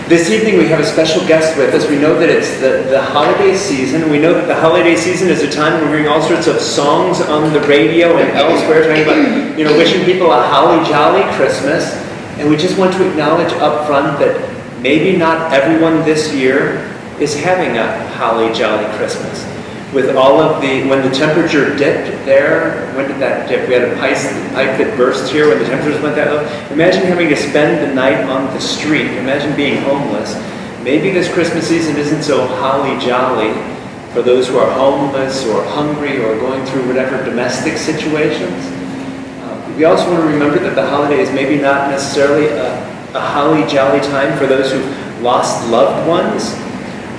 This evening we have a special guest with us. We know that it's the holiday season. We know that the holiday season is a time when we're hearing all sorts of songs on the radio and elsewhere talking about, wishing people a holly jolly Christmas. And we just want to acknowledge up front that maybe not everyone this year is having a holly jolly Christmas. With all of when the temperature dipped there, when did that dip? We had a pipe that burst here when the temperatures went that low. Imagine having to spend the night on the street. Imagine being homeless. Maybe this Christmas season isn't so holly jolly for those who are homeless or hungry or going through whatever domestic situations. We also want to remember that the holiday is maybe not necessarily a holly jolly time for those who've lost loved ones,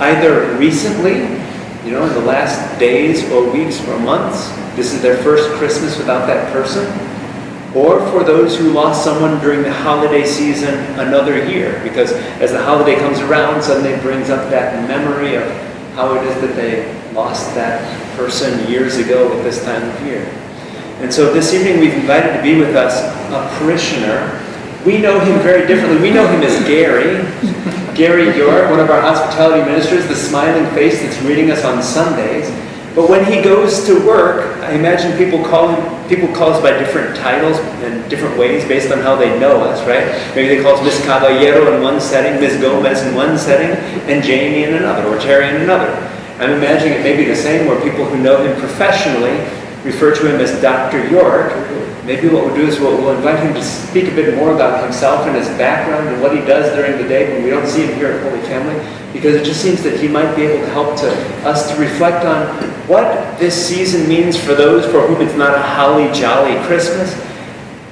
either recently, in the last days or weeks or months. This is their first Christmas without that person. Or for those who lost someone during the holiday season another year, because as the holiday comes around, suddenly it brings up that memory of how it is that they lost that person years ago at this time of year. And so this evening we've invited to be with us a parishioner. We know him very differently. We know him as Gary York, one of our hospitality ministers, the smiling face that's greeting us on Sundays. But when he goes to work, I imagine people call us by different titles and different ways based on how they know us, right? Maybe they call us Miss Caballero in one setting, Miss Gomez in one setting, and Jamie in another, or Terry in another. I'm imagining it may be the same where people who know him professionally refer to him as Dr. York. Maybe what we'll do is we'll invite him to speak a bit more about himself and his background and what he does during the day when we don't see him here at Holy Family, because it just seems that he might be able to help us to reflect on what this season means for those for whom it's not a holly jolly Christmas.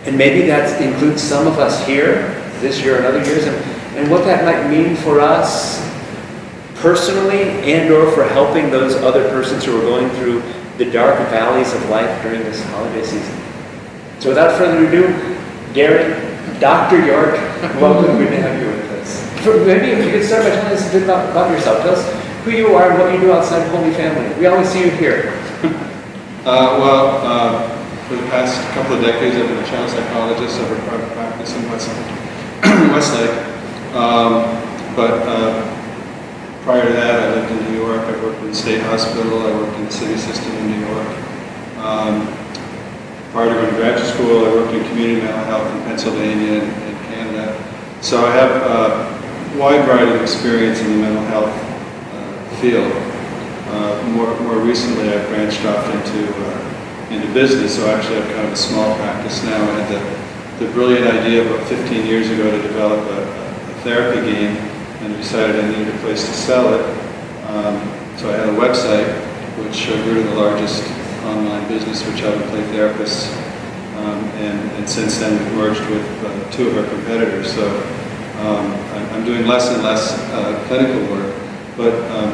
And maybe that includes some of us here this year and other years, and what that might mean for us personally and or for helping those other persons who are going through the dark valleys of life during this holiday season. So without further ado, Gary, Dr. York, welcome. Good to have you with us. Maybe if you could start by telling us a bit about yourself. Tell us who you are and what you do outside of Holy Family. We always see you here. For the past couple of decades, I've been a child psychologist over private practice in Westlake. Prior to that, I lived in New York. I worked in the state hospital. I worked in the city system in New York. Prior to going to graduate school, I worked in community mental health in Pennsylvania and Canada. So I have a wide variety of experience in the mental health field. More recently, I've branched off into business. So actually, I have kind of a small practice now. I had the brilliant idea about 15 years ago to develop a therapy game, and decided I needed a place to sell it. So I had a website, which grew to the largest online business for child and play therapists, and since then we've merged with two of our competitors. So I'm doing less and less clinical work, but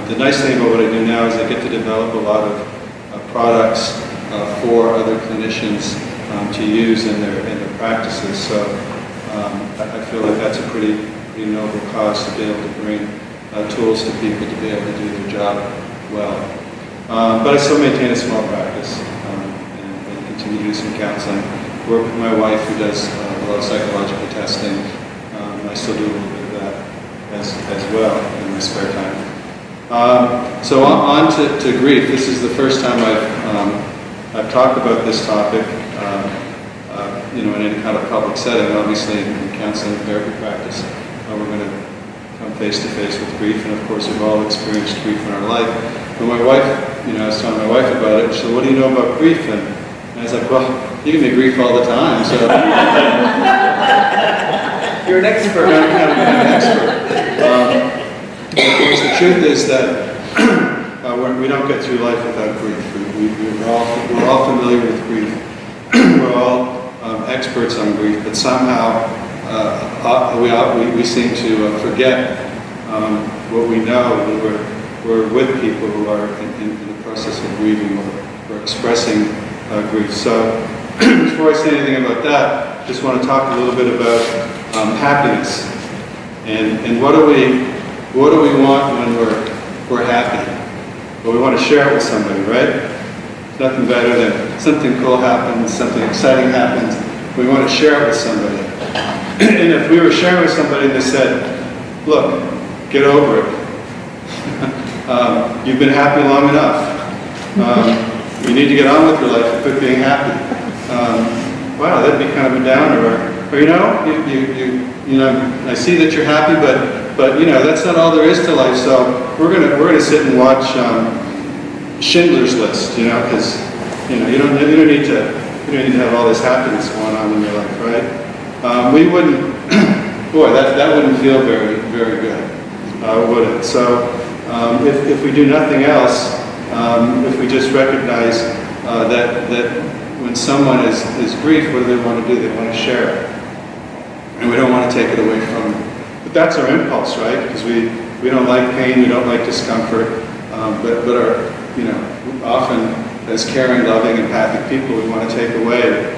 the nice thing about what I do now is I get to develop a lot of products for other clinicians to use in their practices. So I feel like that's a pretty noble cause to be able to bring tools to people to be able to do their job well. But I still maintain a small practice and continue to do some counseling. Work with my wife who does a lot of psychological testing. I still do a little bit of that as well in my spare time. So on to grief. This is the first time I've talked about this topic in any kind of public setting. Obviously in counseling and therapy practice, we're going to come face to face with grief, and of course we've all experienced grief in our life. But my wife, I was telling my wife about it. She said, "What do you know about grief?" And I was like, "Well, you give me grief all the time, so." You're an expert. I'm kind of an expert. Of course, the truth is that we don't get through life without grief. We're all familiar with grief. We're all experts on grief, but somehow we seem to forget what we know when we're with people who are in the process of grieving or expressing grief. So before I say anything about that, I just want to talk a little bit about happiness and what do we want when we're happy? Well, we want to share it with somebody, right? There's nothing better than something cool happens, something exciting happens. We want to share it with somebody. And if we were sharing with somebody and they said, look, get over it. You've been happy long enough. You need to get on with your life and quit being happy. Wow, that'd be kind of a downer. Or you know, I see that you're happy, but you know, that's not all there is to life. So we're gonna sit and watch Schindler's List, you know, because you know you don't need to have all this happiness going on in your life, right? We wouldn't, boy, that wouldn't feel very good, would it? So if we do nothing else, if we just recognize that when someone is grief, what do they want to do? They want to share it. And we don't want to take it away from them. But that's our impulse, right? Because we don't like pain, we don't like discomfort, but our, you know, often as caring, loving, empathic people, we want to take away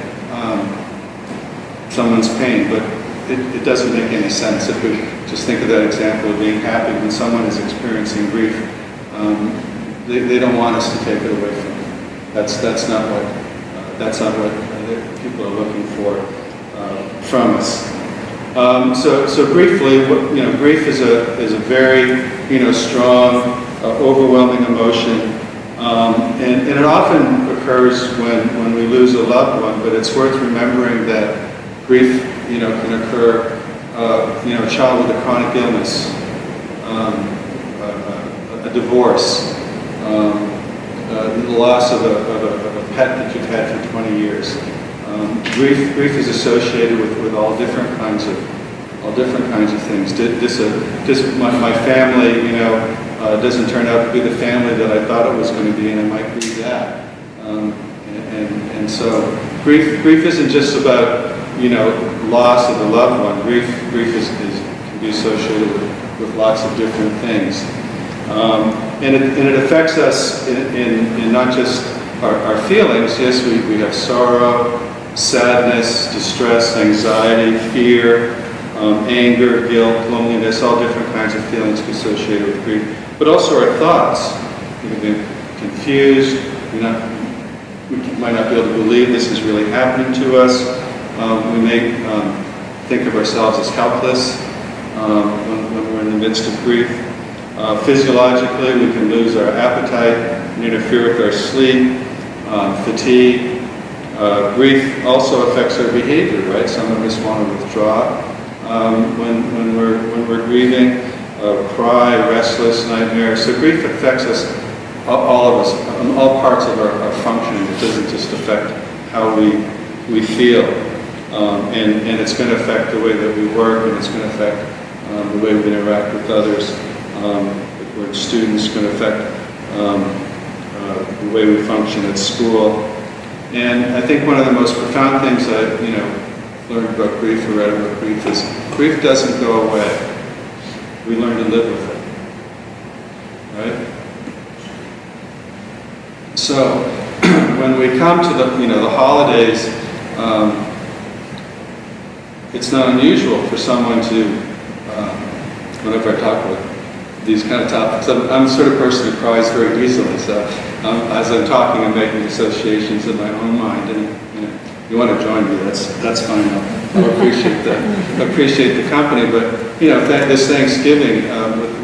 someone's pain. But it doesn't make any sense if we just think of that example of being happy when someone is experiencing grief. They don't want us to take it away from them. That's not what people are looking for from us. So briefly, you know, grief is a very, you know, strong, overwhelming emotion, and it often occurs when we lose a loved one. But it's worth remembering that grief, you know, can occur. You know, a child with a chronic illness, a divorce, the loss of a pet that you've had for 20 years. Grief is associated with all different kinds of things. My family, you know, doesn't turn out to be the family that I thought it was going to be, and it might be that. And so grief isn't just about, you know, loss of a loved one. Grief can be associated with lots of different things. And it affects us in not just our feelings. Yes, we have sorrow, sadness, distress, anxiety, fear, anger, guilt, loneliness, all different kinds of feelings associated with grief. But also our thoughts. We can be confused. We might not be able to believe this is really happening to us. We may think of ourselves as helpless when we're in the midst of grief. Physiologically, we can lose our appetite and interfere with our sleep, fatigue. Grief also affects our behavior, right? Some of us want to withdraw when we're grieving, cry, restless, nightmare. So grief affects us, all of us, on all parts of our functioning. It doesn't just affect how we feel. And it's going to affect the way that we work, and it's going to affect the way we interact with others. If we're students, it's going to affect the way we function at school. And I think one of the most profound things I, you know, learned about grief or read about grief is grief doesn't go away. We learn to live with it, right? So when we come to the holidays, it's not unusual for someone to, whenever I talk about these kind of topics, I'm the sort of person who cries very easily, so as I'm talking, I'm making associations in my own mind, and you want to join me, that's fine. I'll appreciate the company, but this Thanksgiving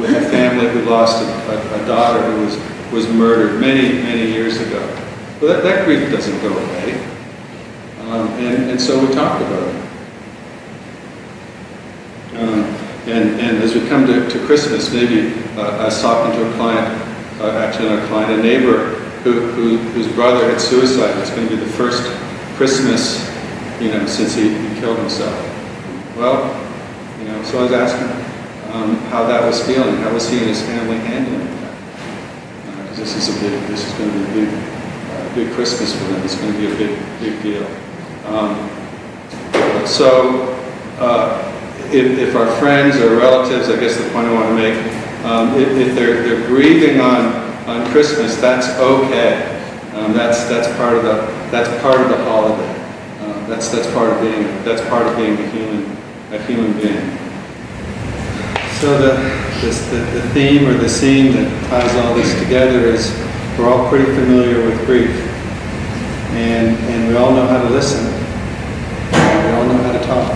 with a family who lost a daughter who was murdered many years ago. Well, that grief doesn't go away, and so we talk about it. And as we come to Christmas, maybe I was talking to a client, actually not a client, a neighbor whose brother had suicide. It's going to be the first Christmas, since he killed himself. Well, so I was asking how that was feeling. How was he and his family handling that? Because this is going to be a big Christmas for them. It's going to be a big deal. If our friends or relatives, I guess the point I want to make, if they're grieving on Christmas, that's okay. That's part of the holiday. That's part of being a human being. So the theme or the scene that ties all this together is we're all pretty familiar with grief, and we all know how to listen. We all know how to talk.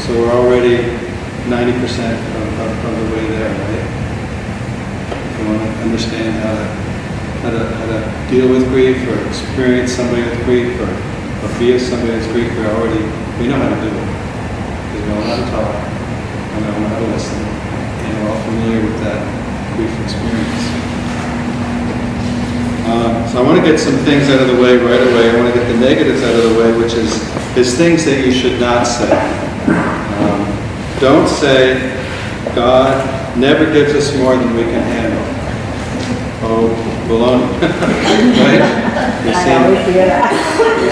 So we're already 90% of the way there, right? If you want to understand how to deal with grief or experience somebody with grief or be with somebody with grief, we know how to do it. Because we know how to talk, we know how to listen, and we're all familiar with that grief experience. So I want to get some things out of the way right away. I want to get the negatives out of the way, which is things that you should not say. Don't say, God never gives us more than we can handle. Oh, baloney. Right? You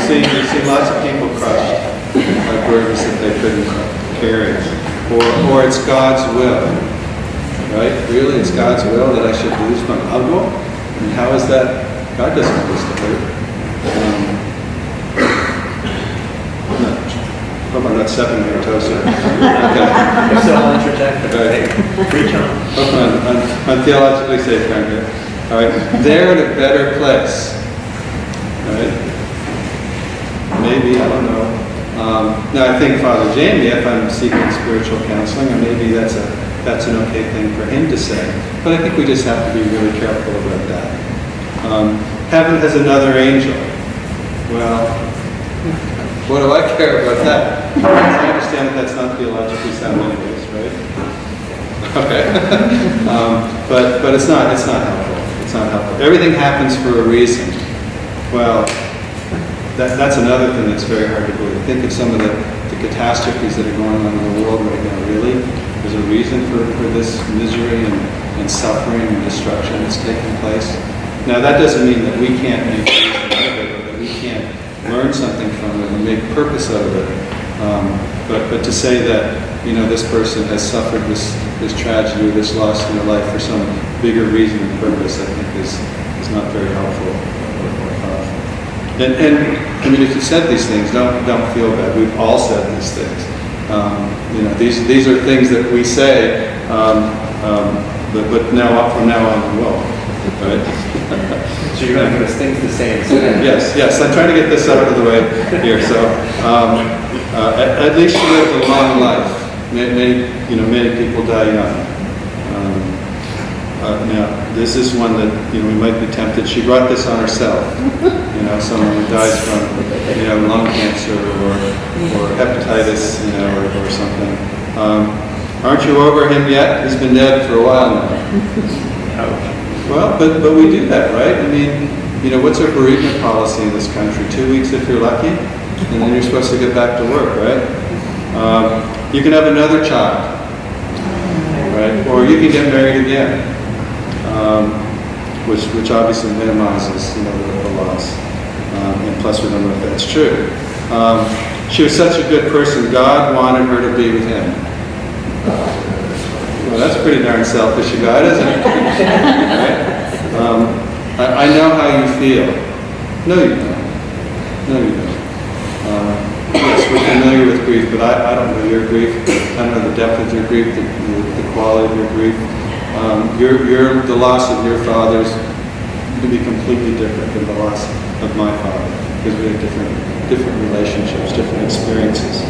see lots of people crushed by burdens that they couldn't carry. Or it's God's will. Right? Really, it's God's will that I should lose my elbow? And how is that? God doesn't want us to hurt. Hope I'm not stepping on your toes here. Okay. You're still on interject. Right. Preach on. Hope I'm theologically safe down here. All right. They're in a better place. All right. Maybe, I don't know. Now I think Father Jamie, if I'm seeking spiritual counseling, or maybe that's an okay thing for him to say. But I think we just have to be really careful about that. Heaven has another angel. Well, what do I care about that? I understand that that's not theologically sound anyways, right? Okay. But it's not helpful. It's not helpful. Everything happens for a reason. Well, that's another thing that's very hard to believe. Think of some of the catastrophes that are going on in the world right now. Really? There's a reason for this misery and suffering and destruction that's taking place. Now that doesn't mean that we can't make reason out of it, or that we can't learn something from it and make purpose out of it. But to say that, this person has suffered this tragedy or this loss in their life for some bigger reason and purpose, I think is not very helpful or powerful. And I mean, if you said these things, don't feel bad. We've all said these things. These are things that we say, but from now on we will. Right? So you're going to give us things to say instead. Yes. I'm trying to get this out of the way here. So, at least she lived a long life. Many people die young. Now, this is one that we might be tempted. She brought this on herself. Someone who dies from lung cancer or hepatitis, or something. Aren't you over him yet? He's been dead for a while now. Well, but we do that, right? I mean, what's our bereavement policy in this country? 2 weeks if you're lucky, and then you're supposed to get back to work, right? You can have another child, right? Or you can get married again, which obviously minimizes, the loss. And plus, we don't know if that's true. She was such a good person. God wanted her to be with Him. Well, that's pretty darn selfish of God, isn't it? Right? I know how you feel. No, you don't. Yes, we're familiar with grief, but I don't know your grief. I don't know the depth of your grief, the quality of your grief. The loss of your father's can be completely different than the loss of my father, because we have different relationships, different experiences.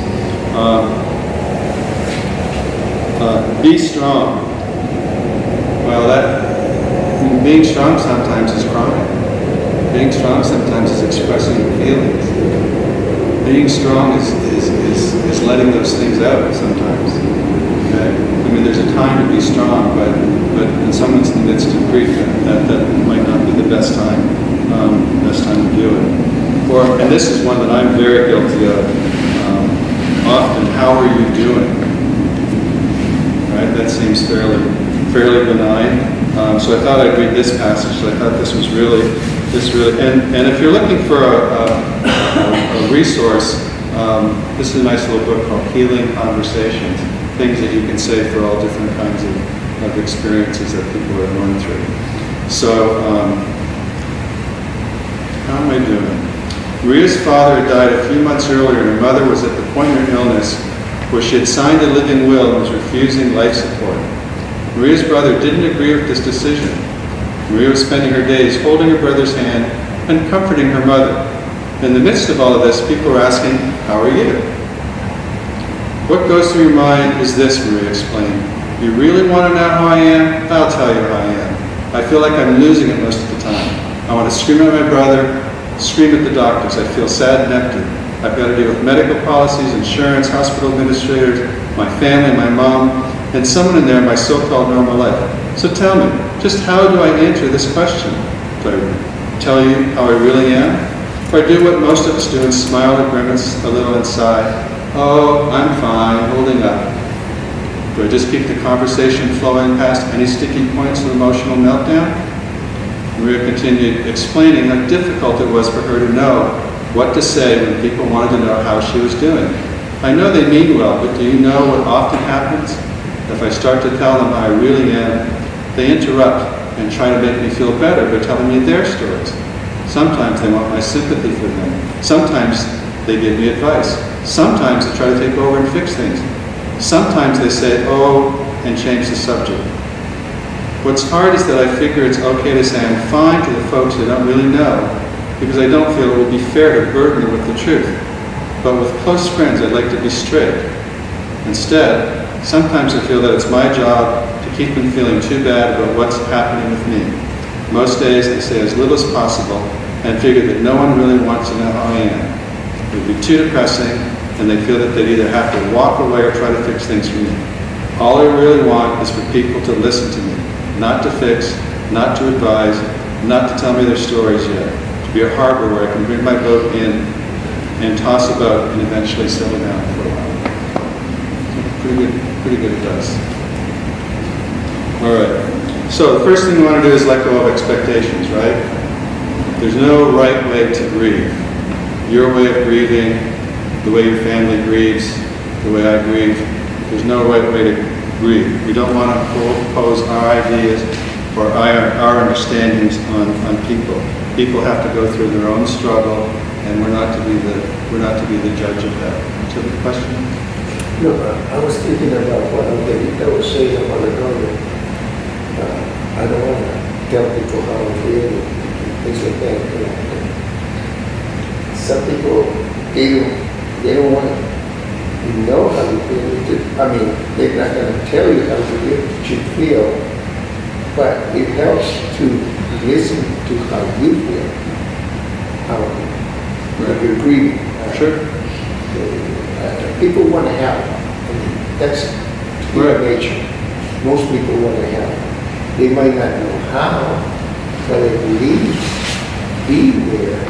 Be strong. Well, being strong sometimes is crying. Being strong sometimes is expressing your feelings. Being strong is letting those things out sometimes. Okay? I mean, there's a time to be strong, but when someone's in the midst of grief, that might not be the best time to do it. And this is one that I'm very guilty of. Often, how are you doing? Right? That seems fairly benign. So I thought I'd read this passage. I thought this really, and if you're looking for a resource, this is a nice little book called Healing Conversations, things that you can say for all different kinds of experiences that people are going through. So, how am I doing? Maria's father had died a few months earlier, and her mother was at the point in her illness where she had signed a living will and was refusing life support. Maria's brother didn't agree with this decision. Maria was spending her days holding her brother's hand and comforting her mother. In the midst of all of this, people were asking, "How are you?" What goes through your mind is this, Maria explained. You really want to know how I am? I'll tell you how I am. I feel like I'm losing it most of the time. I want to scream at my brother, scream at the doctors. I feel sad and empty. I've got to deal with medical policies, insurance, hospital administrators, my family, my mom, and someone in there in my so-called normal life. So tell me, just how do I answer this question? Do I tell you how I really am? Or I do what most of us do and smile or grimace a little inside? Oh, I'm fine, holding up. Do I just keep the conversation flowing past any sticky points of emotional meltdown? Maria continued explaining how difficult it was for her to know what to say when people wanted to know how she was doing. I know they mean well, but do you know what often happens? If I start to tell them how I really am, they interrupt and try to make me feel better by telling me their stories. Sometimes they want my sympathy for them. Sometimes they give me advice. Sometimes they try to take over and fix things. Sometimes they say, oh, and change the subject. What's hard is that I figure it's okay to say I'm fine to the folks I don't really know, because I don't feel it would be fair to burden them with the truth. But with close friends, I'd like to be straight. Instead, sometimes I feel that it's my job to keep them feeling too bad about what's happening with me. Most days, I say as little as possible and figure that no one really wants to know how I am. It would be too depressing, and they feel that they'd either have to walk away or try to fix things for me. All I really want is for people to listen to me, not to fix, not to advise, not to tell me their stories yet. To be a harbor where I can bring my boat in and toss about and eventually settle down for a while. Pretty good advice. All right. So the first thing we want to do is let go of expectations, right? There's no right way to grieve. Your way of grieving, the way your family grieves, the way I grieve, there's no right way to grieve. We don't want to impose our ideas or our understandings on people. People have to go through their own struggle, and we're not to be the judge of that. So the question? No, I was thinking about what Angelita was saying about the government. I don't want to tell people how I feel, things like that. Some people, they don't want to know how you feel. I mean, they're not going to tell you how you feel, but it helps to listen to how you feel, how you're grieving. Sure. People want to help. That's human nature. Most people want to help. They might not know how, but at least be there.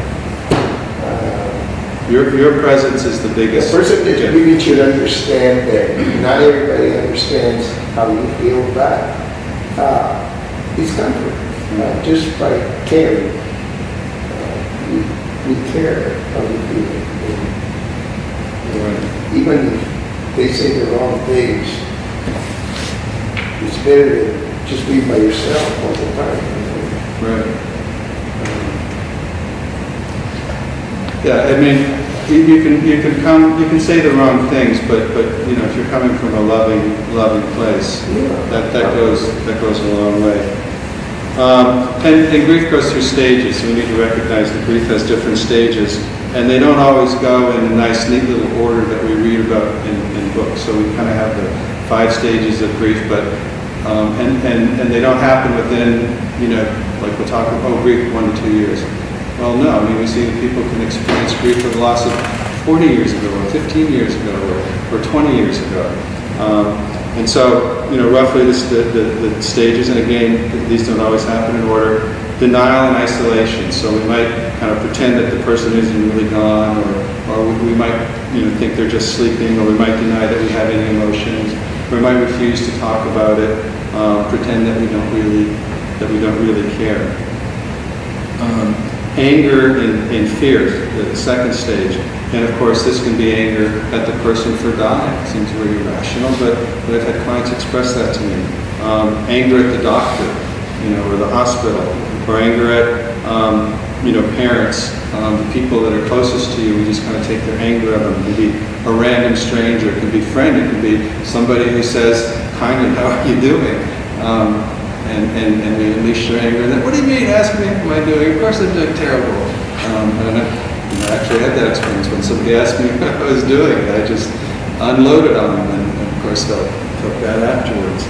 Your presence is the biggest. The person that really should understand that not everybody understands how you feel, but it's comfort. Just by caring, we care how you feel. Even if they say the wrong things, it's better to just be by yourself all the time. Right. Yeah, I mean, you can say the wrong things, but you know, if you're coming from a loving place, that goes a long way. And grief goes through stages. So we need to recognize that grief has different stages. And they don't always go in a nice, neat little order that we read about in books. So we kind of have the 5 stages of grief, but and they don't happen within, you know, like we'll talk about grief 1 to 2 years. Well, no. I mean, we see that people can experience grief for the loss of 40 years ago, or 15 years ago, or 20 years ago. And so, you know, roughly the stages, and again, these don't always happen in order. Denial and isolation. So we might kind of pretend that the person isn't really gone, or we might, you know, think they're just sleeping, or we might deny that we have any emotions. Or we might refuse to talk about it, pretend that we don't really care. Anger and fear, the second stage. And of course, this can be anger at the person for dying. It seems very irrational, but I've had clients express that to me. Anger at the doctor, you know, or the hospital, or anger at, you know, parents, the people that are closest to you. We just kind of take their anger at them. It can be a random stranger. It can be a friend. It can be somebody who says kindly, "How are you doing?" And we unleash their anger. And then, what do you mean? Ask me, how am I doing? Of course I'm doing terrible. And I actually had that experience when somebody asked me how I was doing. I just unloaded on them, and of course they'll feel bad afterwards.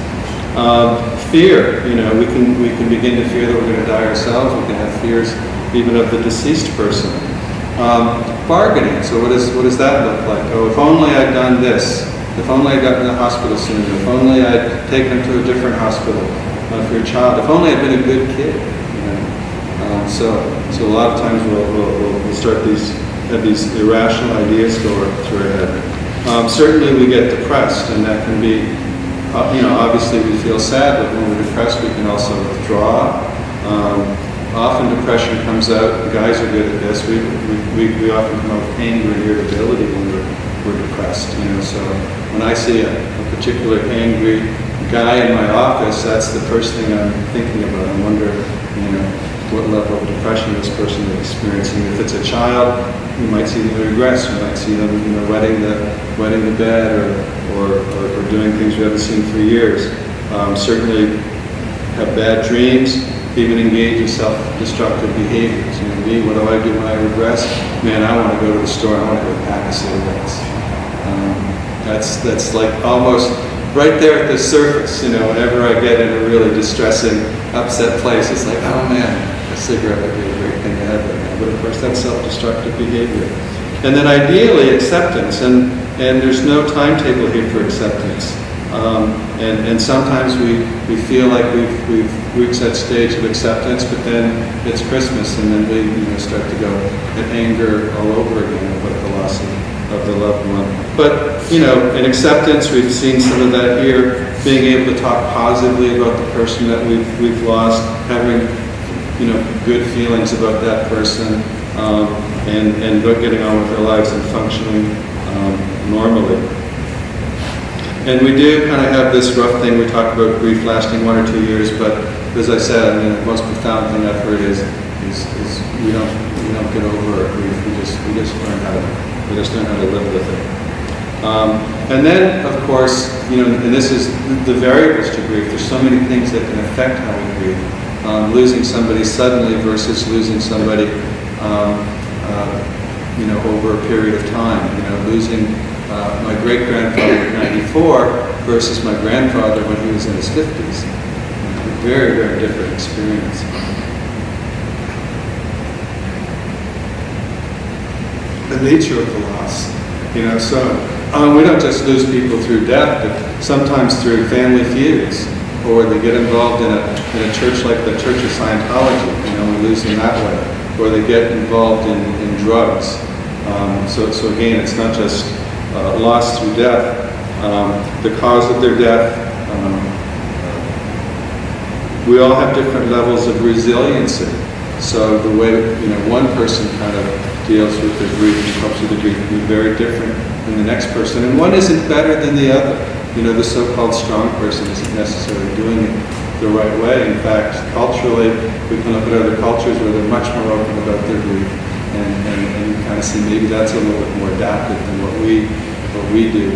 Fear, we can begin to fear that we're going to die ourselves. We can have fears even of the deceased person. Bargaining. So what does that look like? Oh, if only I'd done this. If only I'd gotten to the hospital sooner. If only I'd taken him to a different hospital for your child. If only I'd been a good kid. So a lot of times we'll start have these irrational ideas go through our head. Certainly we get depressed, and that can be, obviously we feel sad, but when we're depressed we can also withdraw. Often depression comes out, guys are good at this, we often come out with anger and irritability when we're depressed. So when I see a particular angry guy in my office, that's the first thing I'm thinking about. I wonder, what level of depression this person is experiencing. If it's a child, you might see them regress, you might see them, wetting the bed or doing things we haven't seen for years. Certainly have bad dreams, even engage in self-destructive behaviors. Me, what do I do when I regress? Man, I want to go to the store, I want to go pack of cigarettes. That's like almost right there at the surface, whenever I get in a really distressing, upset place, it's like, oh man, a cigarette would be a great thing to have right now. But of course, that's self-destructive behavior. And then ideally, acceptance. And there's no timetable here for acceptance. And sometimes we feel like we've reached that stage of acceptance, but then it's Christmas, and then we start to go at anger all over again about the loss of the loved one. But in acceptance, we've seen some of that here. Being able to talk positively about the person that we've lost, having good feelings about that person, and getting on with their lives and functioning normally. And we do kind of have this rough thing. We talk about grief lasting 1 or 2 years, but as I said, the most profound thing I've heard is we don't get over our grief. We just learn how to live with it. And then, of course, and this is the variables to grief. There's so many things that can affect how we grieve. Losing somebody suddenly versus losing somebody, over a period of time. Losing my great-grandfather at 94 versus my grandfather when he was in his 50s. Very, very different experience. The nature of the loss. So we don't just lose people through death, but sometimes through family feuds, or they get involved in a church like the Church of Scientology, we lose them that way, or they get involved in drugs. So again, it's not just loss through death. The cause of their death, we all have different levels of resiliency. So the way one person kind of deals with their grief and copes with the grief can be very different than the next person, and one isn't better than the other. The so-called strong person isn't necessarily doing it the right way. In fact, culturally, we can look at other cultures where they're much more open about their grief, and you kind of see maybe that's a little bit more adapted than what we do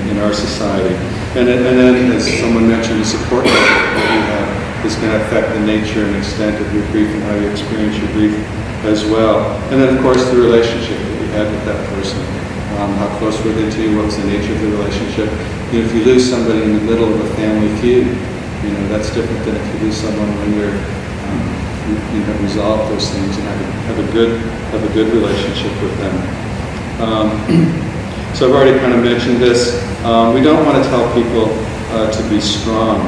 in our society. And then, as someone mentioned, the support network that we have is going to affect the nature and extent of your grief and how you experience your grief as well. And then, of course, the relationship that you had with that person. How close were they to you? What was the nature of the relationship? If you lose somebody in the middle of a family feud, that's different than if you lose someone when you have resolved those things and have a good relationship with them. So I've already kind of mentioned this. We don't want to tell people to be strong.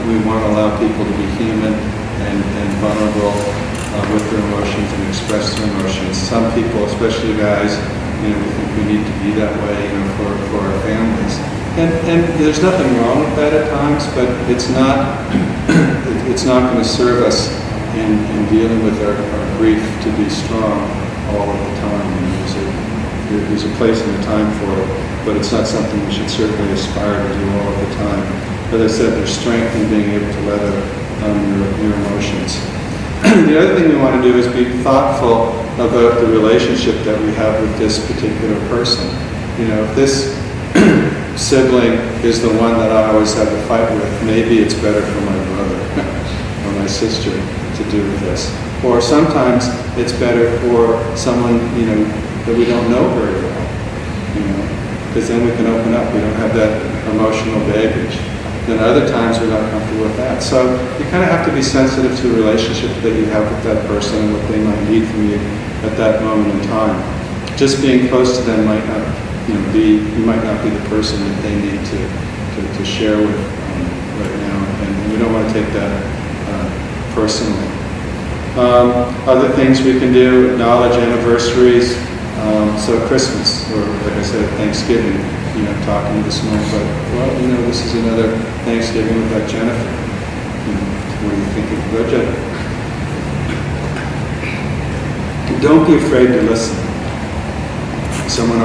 We want to allow people to be human and vulnerable with their emotions and express their emotions. Some people, especially guys, we think we need to be that way, for our families. And there's nothing wrong with that at times, but it's not going to serve us in dealing with our grief to be strong all of the time. There's a place and a time for it, but it's not something we should certainly aspire to do all of the time. As I said, there's strength in being able to let out your emotions. The other thing we want to do is be thoughtful about the relationship that we have with this particular person. If this sibling is the one that I always have a fight with, maybe it's better for my brother or my sister to do this. Or sometimes it's better for someone, that we don't know very well. because then we can open up. We don't have that emotional baggage. Then other times we're not comfortable with that. So you kind of have to be sensitive to the relationship that you have with that person and what they might need from you at that moment in time. Just being close to them might not, you might not be the person that they need to share with right now, and we don't want to take that personally. Other things we can do, acknowledge anniversaries. So Christmas, or like I said, Thanksgiving, talking this morning, but, well, this is another Thanksgiving without Jennifer. What do you think of the Jennifer? Don't be afraid to listen. Someone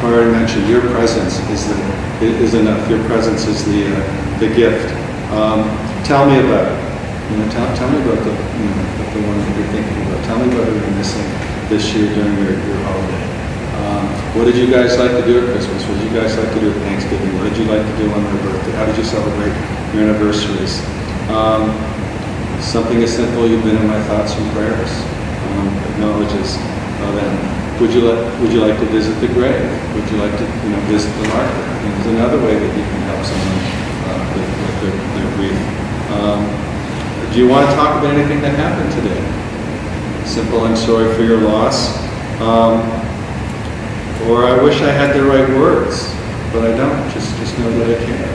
already mentioned your presence is enough. Your presence is the gift. Tell me about it. Tell me about the one that you're thinking about. Tell me about who you're missing this year during your holiday. What did you guys like to do at Christmas? What did you guys like to do at Thanksgiving? What did you like to do on their birthday? How did you celebrate your anniversaries? Something as simple, you've been in my thoughts and prayers. Acknowledges them. Would you like to visit the grave? Would you like to visit the market? There's another way that you can help someone with their grief. Do you want to talk about anything that happened today? Simple, I'm sorry for your loss. Or I wish I had the right words, but I don't. Just know that I care.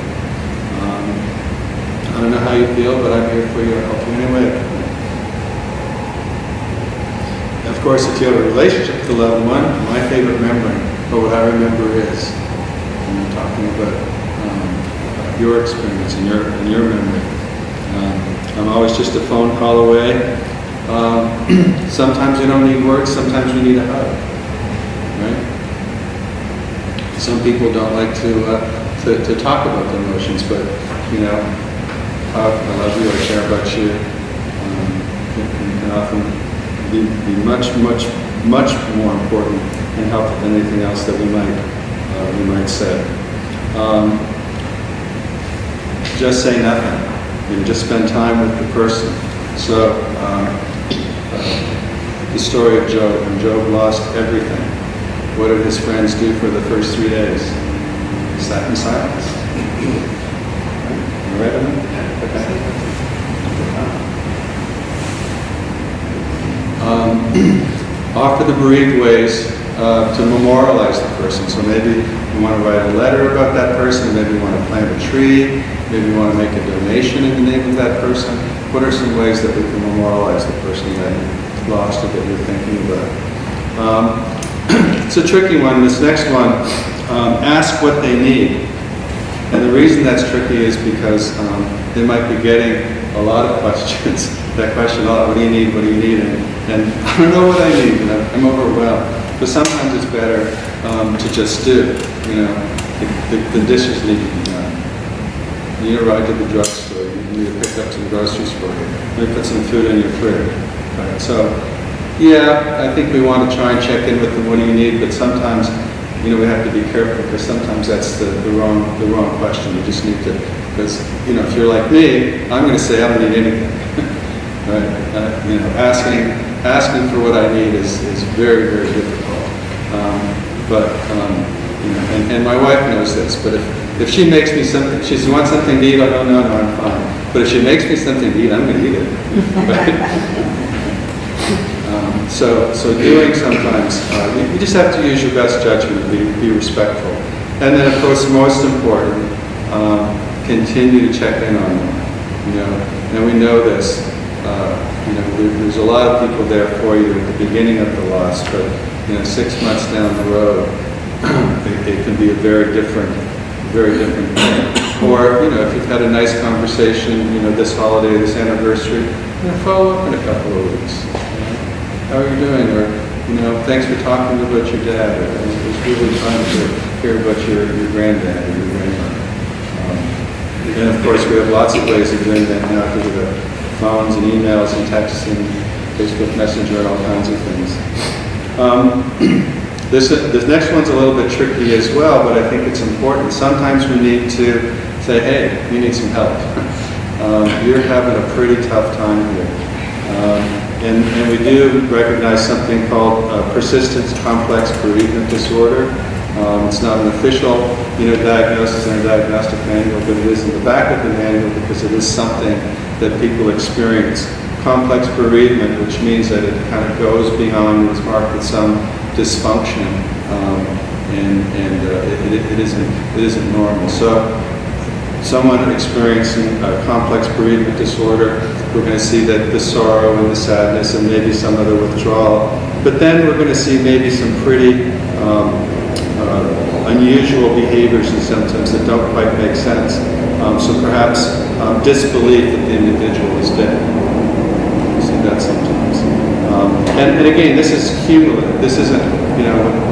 I don't know how you feel, but I'm here for you. I'll help you anyway. Of course, if you have a relationship with a loved one, my favorite memory, or what I remember is, I'm talking about your experience and your memory. I'm always just a phone call away. Sometimes we don't need words, sometimes we need a hug, right? Some people don't like to talk about their emotions, but I love you, I care about you, can often be much more important and helpful than anything else that we might say. Just say nothing. Just spend time with the person. So, the story of Job. When Job lost everything, what did his friends do for the first 3 days? He sat in silence. You read them? Offer the bereaved ways to memorialize the person. So maybe you want to write a letter about that person, maybe you want to plant a tree, maybe you want to make a donation in the name of that person. What are some ways that we can memorialize the person that you lost or that you're thinking about? It's a tricky one. This next one, ask what they need. And the reason that's tricky is because they might be getting a lot of questions. That question a lot, what do you need, what do you need? And I don't know what I need, and I'm overwhelmed. But sometimes it's better to just do. The dishes need to be done. You need to ride to the drugstore. You need to pick up some groceries for you. Maybe put some food in your fridge. Right? So, yeah, I think we want to try and check in with them. What do you need? But sometimes, we have to be careful because sometimes that's the wrong question. You just need to, because if you're like me, I'm going to say I don't need anything. Right? Asking for what I need is very, very difficult. And my wife knows this. But if she makes me something, she says, "You want something to eat?" I go, "No, I'm fine." But if she makes me something to eat, I'm going to eat it. Right? So doing sometimes, you just have to use your best judgment, be respectful. And then, of course, most important, continue to check in on them. And we know this. There's a lot of people there for you at the beginning of the loss, but 6 months down the road, it can be a very different thing. Or if you've had a nice conversation, this holiday, this anniversary, follow up in a couple of weeks. How are you doing? Or thanks for talking about your dad. It was really fun to hear about your granddad or your grandmother. And of course, we have lots of ways of doing that now because of the phones and emails and texts and Facebook Messenger and all kinds of things. This next one's a little bit tricky as well, but I think it's important. Sometimes we need to say, hey, you need some help. You're having a pretty tough time here. And we do recognize something called persistent complex bereavement disorder. It's not an official, diagnosis in a diagnostic manual, but it is in the back of the manual because it is something that people experience. Complex bereavement, which means that it kind of goes beyond, it's marked with some dysfunction, and it isn't normal. So, someone experiencing a complex bereavement disorder, we're going to see that the sorrow and the sadness and maybe some other withdrawal. But then we're going to see maybe some pretty unusual behaviors and symptoms that don't quite make sense. So perhaps disbelief that the individual is dead. You see that sometimes. And again, this is cumulative. This isn't,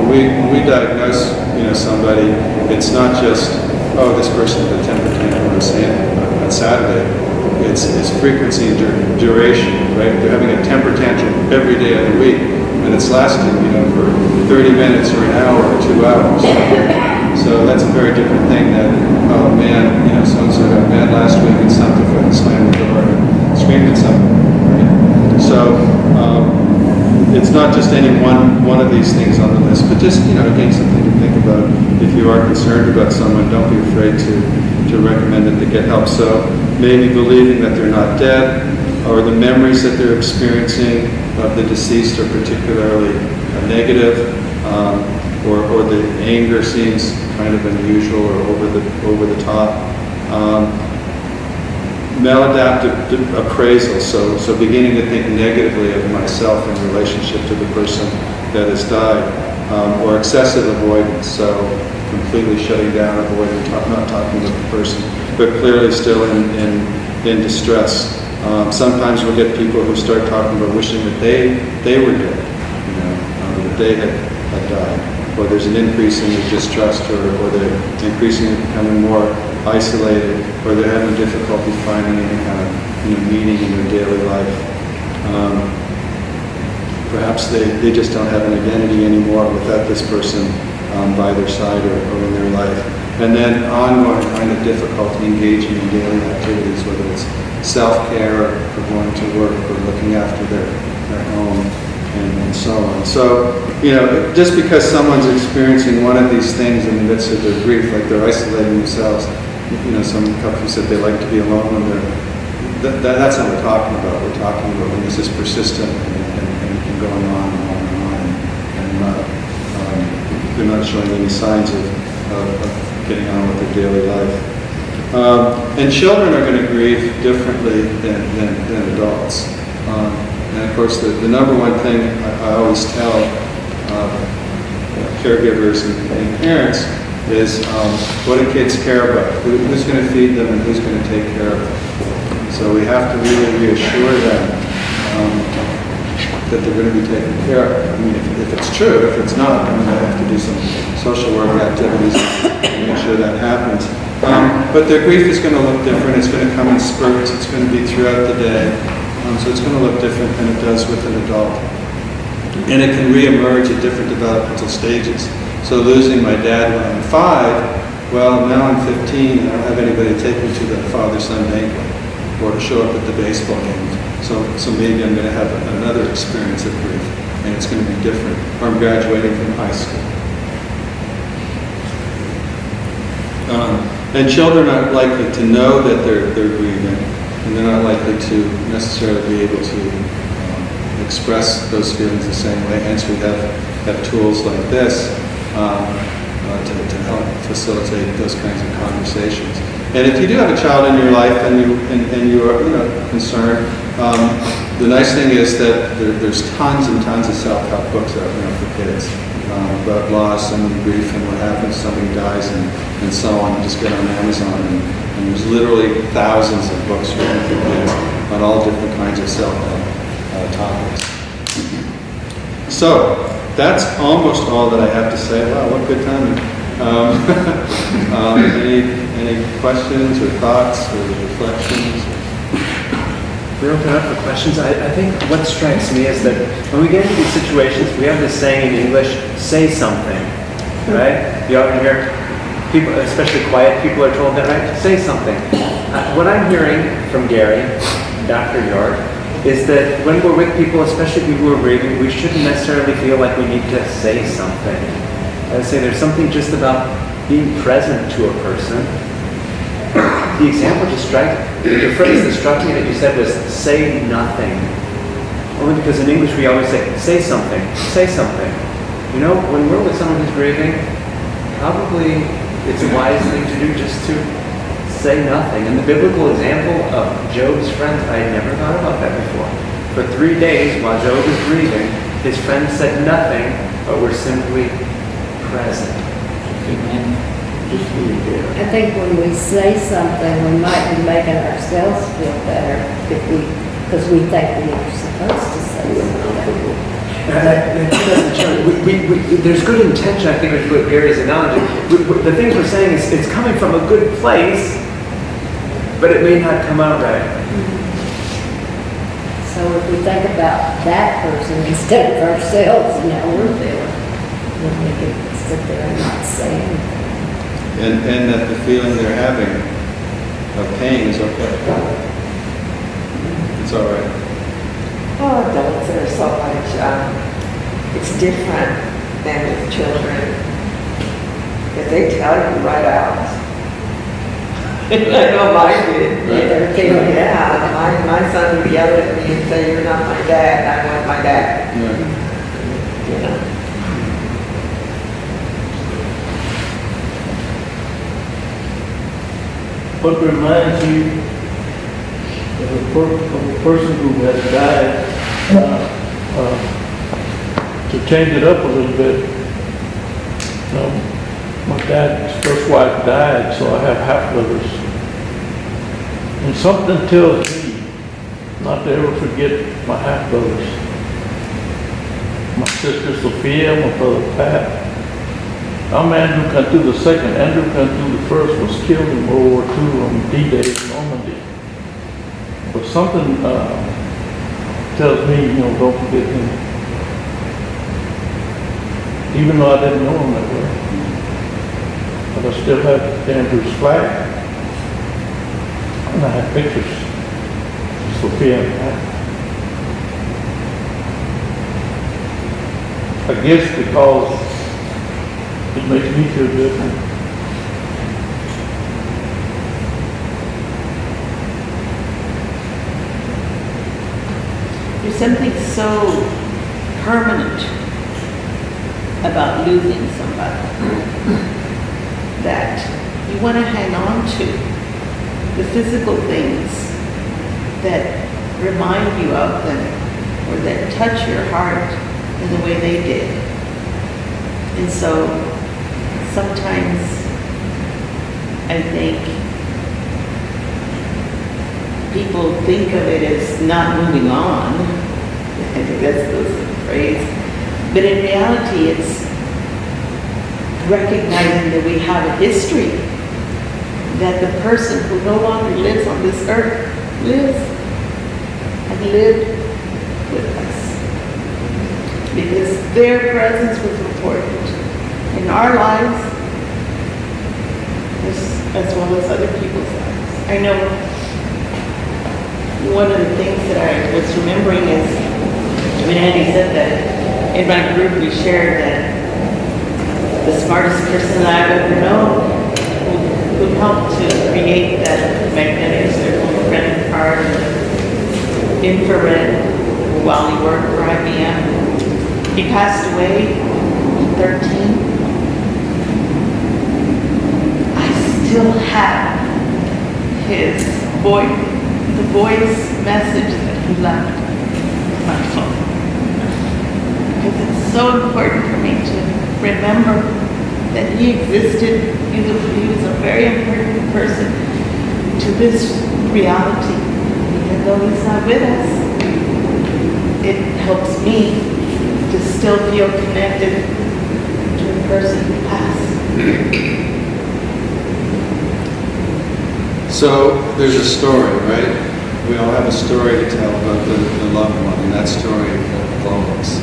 when we diagnose, somebody, it's not just, oh, this person had a temper tantrum on Saturday. It's frequency and duration, right? They're having a temper tantrum every day of the week, and it's lasting, for 30 minutes or an hour or 2 hours. So that's a very different thing than, oh man, so-and-so got mad last week and something fucking slammed the door and screamed at something, right? So it's not just any one of these things on the list, but just, again, something to think about. If you are concerned about someone, don't be afraid to recommend that they get help. So maybe believing that they're not dead, or the memories that they're experiencing of the deceased are particularly negative, or the anger seems kind of unusual or over the top. Maladaptive appraisal, so beginning to think negatively of myself in relationship to the person that has died, or excessive avoidance, so completely shutting down, avoiding, not talking with the person, but clearly still in distress. Sometimes we'll get people who start talking about wishing that they were dead, that they had died, or there's an increase in their distrust, or they're increasingly becoming more isolated, or they're having difficulty finding any kind of meaning in their daily life. Perhaps they just don't have an identity anymore without this person by their side or in their life. And then ongoing kind of difficulty engaging in daily activities, whether it's self-care or going to work or looking after their home and so on. So, just because someone's experiencing one of these things in the midst of their grief, like they're isolating themselves, some couples said they like to be alone when that's not what we're talking about. We're talking about when this is persistent and going on and on and on, and they're not showing any signs of getting on with their daily life. And children are going to grieve differently than adults. And of course, the number one thing I always tell caregivers and parents is what do kids care about? Who's going to feed them and who's going to take care of them? So we have to really reassure them that they're going to be taken care of. I mean, if it's true, if it's not, then I have to do some social work activities to make sure that happens. But their grief is going to look different. It's going to come in spurts. It's going to be throughout the day. So it's going to look different than it does with an adult. And it can reemerge at different developmental stages. So losing my dad when I'm 5, well, now I'm 15 and I don't have anybody to take me to the father-son banquet or to show up at the baseball game. So maybe I'm going to have another experience of grief, and it's going to be different. Or I'm graduating from high school. And children aren't likely to know that they're grieving, and they're not likely to necessarily be able to express those feelings the same way. Hence, we have tools like this to help facilitate those kinds of conversations. And if you do have a child in your life and you are concerned, the nice thing is that there's tons and tons of self-help books out there for kids about loss and grief and what happens, somebody dies and so on. You just get on Amazon and there's literally thousands of books written for kids on all different kinds of self-help topics. So that's almost all that I have to say. Wow, what good timing. Any questions or thoughts or reflections? We open up for questions. I think what strikes me is that when we get into these situations, we have this saying in English, say something, right? You often hear people, especially quiet people, are told that, right? Say something. What I'm hearing from Gary, Dr. York, is that when we're with people, especially people who are grieving, we shouldn't necessarily feel like we need to say something. I would say there's something just about being present to a person. The example the phrase that struck me that you said was say nothing. Only because in English we always say something, say something. You know, when we're with someone who's grieving, probably it's a wise thing to do just to say nothing. And the biblical example of Job's friends, I had never thought about that before. For 3 days while Job was grieving, his friends said nothing, but were simply present. Just being there. I think when we say something, we might be making ourselves feel better because we think we are supposed to say something. There's good intention, I think, with Gary's analogy. The things we're saying is it's coming from a good place, but it may not come out right. So if we think about that person instead of ourselves and how we're feeling, then we can sit there and not say anything. And that the feeling they're having of pain is okay. It's all right. Oh, adults are so much, it's different than with children. If they tell you right out. I know mine did. They're feeling it. Yeah, my son would yell at me and say, "You're not my dad, I want my dad." Yeah. You know? What reminds you of a person who has died, to change it up a little bit. My dad's first wife died, so I have half-brothers. And something tells me not to ever forget my half-brothers. My sister Sophia, my brother Pat. I'm Andrew Cantu the second. Andrew Cantu the first was killed in World War II on D-Day in Normandy. But something tells me, don't forget him. Even though I didn't know him that well. But I still have Andrew's flag. And I have pictures. Sophia and Pat. I guess because it makes me feel different. There's something so permanent about losing somebody that you want to hang on to the physical things that remind you of them or that touch your heart in the way they did. And so sometimes I think people think of it as not moving on. I think that's the phrase. But in reality, it's recognizing that we have a history, that the person who no longer lives on this earth lives and lived with us. Because their presence was important in our lives as well as other people's lives. I know one of the things that I was remembering is when Andy said that in my group we shared that the smartest person that I've ever known who helped to create that magnetic circle red card and infrared while he worked for IBM. He passed away in 13. I still have his voice, the voice message that he left on my phone. Because it's so important for me to remember that he existed. He was a very important person to this reality. Even though he's not with us, it helps me to still feel connected to the person who passed. So there's a story, right? We all have a story to tell about the loved one, and that story evolves.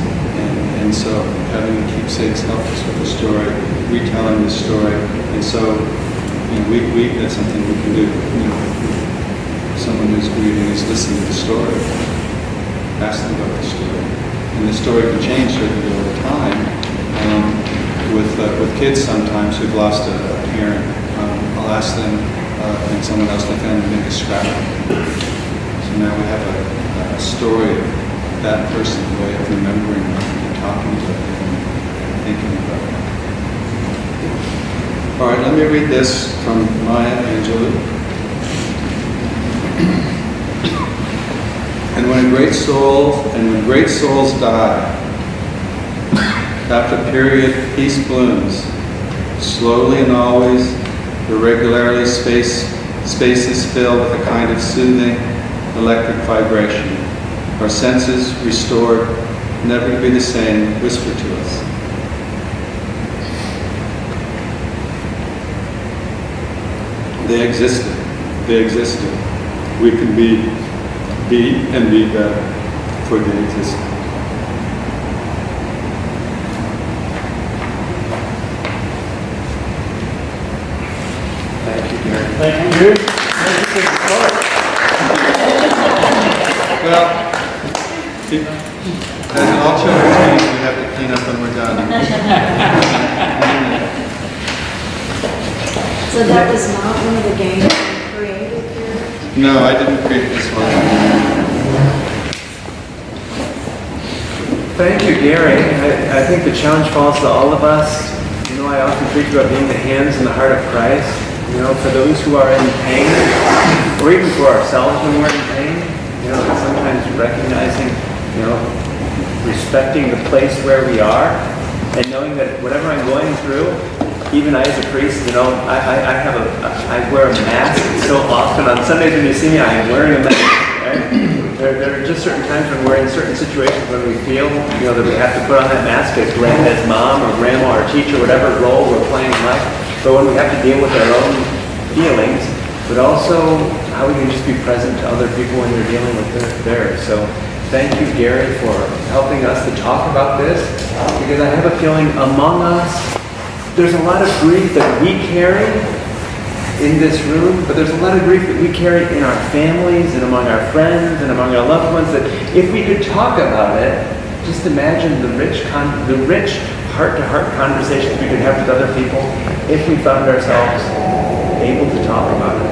And so having keepsakes helps us with the story, retelling the story, and so that's something we can do. Someone who's grieving is listen to the story, ask them about the story, and the story can change certainly over time. with kids sometimes who've lost a parent. I'll ask them and someone else in the family to make a scrapbook. So now we have a story of that person's way of remembering and talking to them and thinking about it. All right, let me read this from Maya Angelou. And when great souls die, after a period, peace blooms. Slowly and always, irregularly spaces fill with a kind of soothing electric vibration. Our senses restored, never to be the same, whisper to us. They existed. We can be and be better, for they existed. Thank you, Gary. Thank you. Well, as in all children's meetings, we have to clean up when we're done. So that was not one of the games you created here? No, I didn't create this one. Thank you, Gary. I think the challenge falls to all of us. You know, I often preach about being the hands and the heart of Christ. You know, for those who are in pain, or even for ourselves when we're in pain, you know, sometimes recognizing, you know, respecting the place where we are, and knowing that whatever I'm going through, even I as a priest, you know, I wear a mask so often. On Sundays when you see me, I am wearing a mask. Right? There are just certain times when we're in certain situations when we feel, you know, that we have to put on that mask as mom or grandma or teacher, whatever role we're playing in life. But when we have to deal with our own feelings, but also how we can just be present to other people when they're dealing with theirs. So thank you, Gary, for helping us to talk about this, because I have a feeling among us, there's a lot of grief that we carry in this room, but there's a lot of grief that we carry in our families and among our friends and among our loved ones, that if we could talk about it, just imagine the rich heart-to-heart conversations we could have with other people if we found ourselves able to talk about it.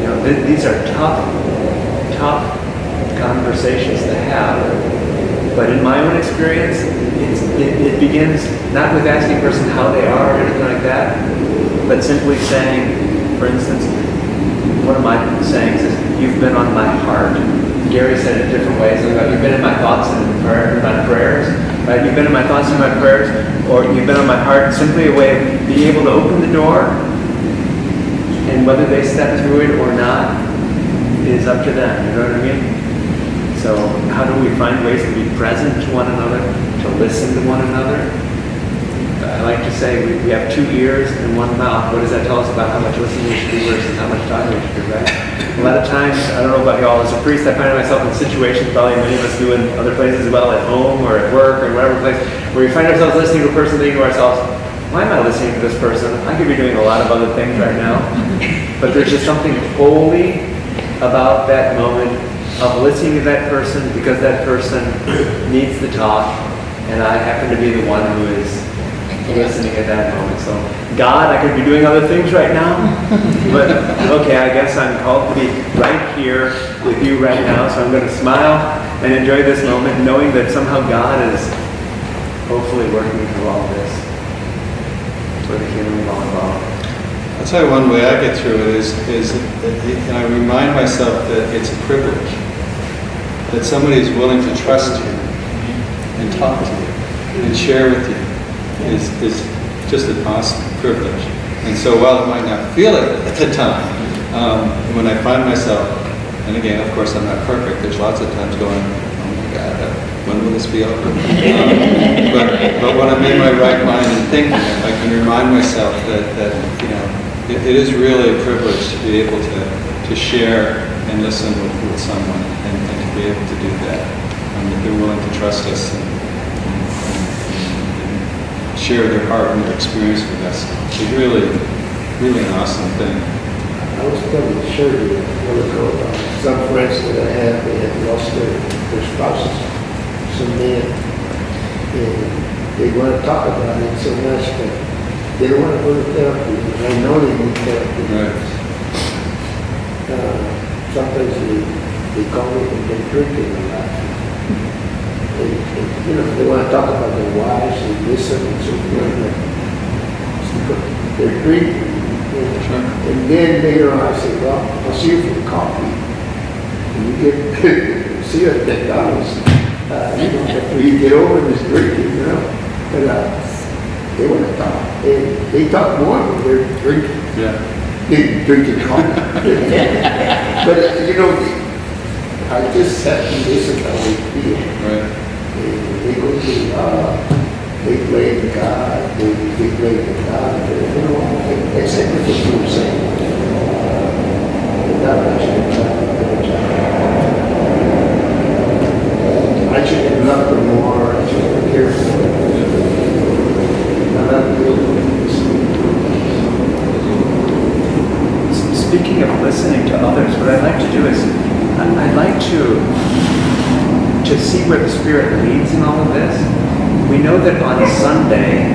You know, these are tough conversations to have, but in my own experience, it begins not with asking a person how they are or anything like that, but simply saying, for instance, one of my sayings is, "You've been on my heart." Gary said it different ways. You've been in my thoughts and in my prayers. Right? You've been in my thoughts and my prayers, or you've been on my heart. Simply a way of being able to open the door, and whether they step through it or not is up to them. You know what I mean? So how do we find ways to be present to one another, to listen to one another? I like to say we have 2 ears and 1 mouth. What does that tell us about how much listening we should do versus how much talking we should do, right? A lot of times, I don't know about y'all, as a priest, I find myself in situations, probably many of us do in other places as well, at home or at work or whatever place, where we find ourselves listening to a person, thinking to ourselves, why am I listening to this person? I could be doing a lot of other things right now. But there's just something holy about that moment of listening to that person, because that person needs to talk, and I happen to be the one who is listening at that moment. So, God, I could be doing other things right now, but okay, I guess I'm called to be right here with you right now, so I'm going to smile and enjoy this moment, knowing that somehow God is hopefully working through all this for the healing of all involved. I'll tell you one way I get through it is and I remind myself that it's a privilege, that somebody is willing to trust you and talk to you and share with you is just an awesome privilege. And so while I might not feel it at the time, when I find myself, and again, of course, I'm not perfect, there's lots of times going, oh my God, when will this be over? But when I'm in my right mind and thinking, I can remind myself that you know, it is really a privilege to be able to share and listen with someone and to be able to do that. That they're willing to trust us and share their heart and their experience with us. It's really an awesome thing. I was telling the surgery a while ago about some friends that I had, they had lost their spouses, some men, and they want to talk about it so much, but they don't want to go to therapy. And I know they need therapy. Right. Sometimes they call me and they're drinking a lot. They want to talk about their wives and listen and so forth. They're drinking. And then later on I say, well, I'll see you for coffee. And you get, see you at McDonald's. After you get over this drinking, But they want to talk. They talk more when they're drinking. Yeah. They drinking coffee. But, I just have to listen how they feel. Right. They go to, they blame God, they blame the God, it's everything you're saying. God, I should have done a better job. I should have loved them more, I should have cared for them. I'm not doing this. Speaking of listening to others, what I'd like to do is, I'd like to see where the Spirit leads in all of this. We know that on Sunday,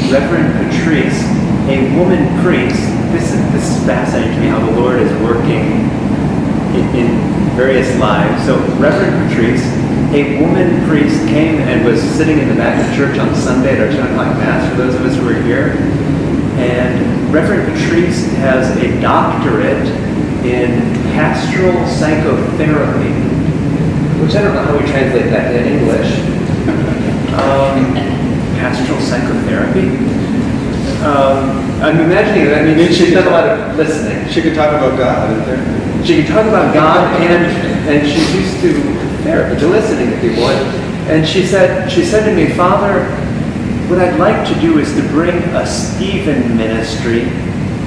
Reverend Patrice, a woman priest, this is fascinating to me how the Lord is working in various lives. So Reverend Patrice, a woman priest, came and was sitting in the back of church on Sunday at our 10 o'clock Mass, for those of us who were here. And Reverend Patrice has a doctorate in pastoral psychotherapy, which I don't know how we translate that in English. Pastoral psychotherapy? I'm imagining that, she's done a lot of listening. She could talk about God, isn't there? She can talk about God, and she's used to therapy, to listening to people. And she said to me, Father, what I'd like to do is to bring a Stephen ministry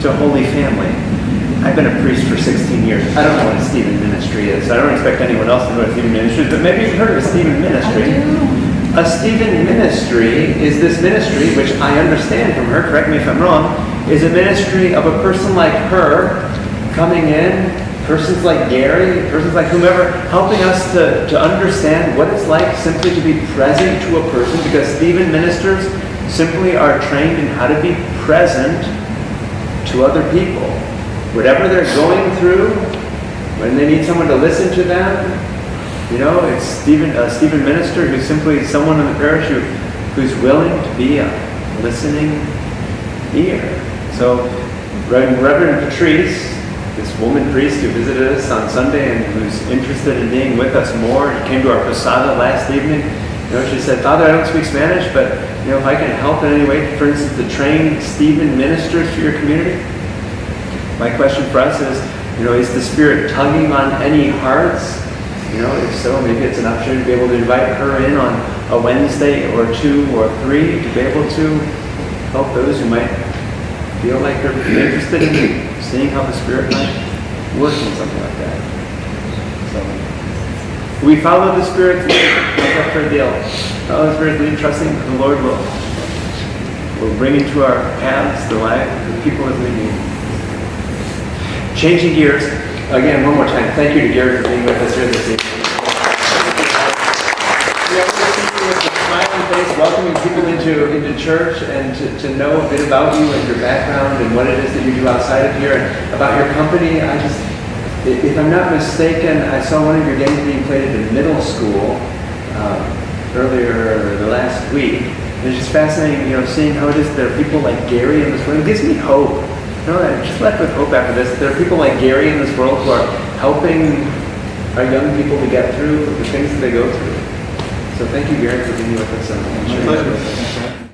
to Holy Family. I've been a priest for 16 years. I don't know what a Stephen ministry is. I don't expect anyone else to know what a Stephen ministry is, but maybe you've heard of a Stephen ministry. A Stephen ministry is this ministry, which I understand from her, correct me if I'm wrong, is a ministry of a person like her coming in, persons like Gary, persons like whomever, helping us to understand what it's like simply to be present to a person, because Stephen ministers simply are trained in how to be present to other people. Whatever they're going through, when they need someone to listen to them, it's a Stephen minister who's simply someone in the parish who's willing to be a listening ear. So Reverend Patrice, this woman priest who visited us on Sunday and who's interested in being with us more, came to our posada last evening. She said, Father, I don't speak Spanish, but if I can help in any way, for instance, to train Stephen ministers for your community. My question for us is the Spirit tugging on any hearts? If so, maybe it's an opportunity to be able to invite her in on a Wednesday or 2 or 3 to be able to help those who might feel like they're interested in seeing how the Spirit might work in something like that. So, we follow the Spirit's lead. That's our deal. Follow the Spirit's lead, trusting the Lord will bring into our paths the life of the people as we need. Changing gears, again, one more time, thank you to Gary for being with us here this evening. We are speaking with a smiling face, welcoming people into church and to know a bit about you and your background and what it is that you do outside of here and about your company. If I'm not mistaken, I saw one of your games being played at a middle school earlier the last week. And it's just fascinating, seeing how it is there are people like Gary in this room. It gives me hope. I'm just left with hope after this. There are people like Gary in this world who are helping our young people to get through the things that they go through. So thank you, Gary, for being with us. My pleasure.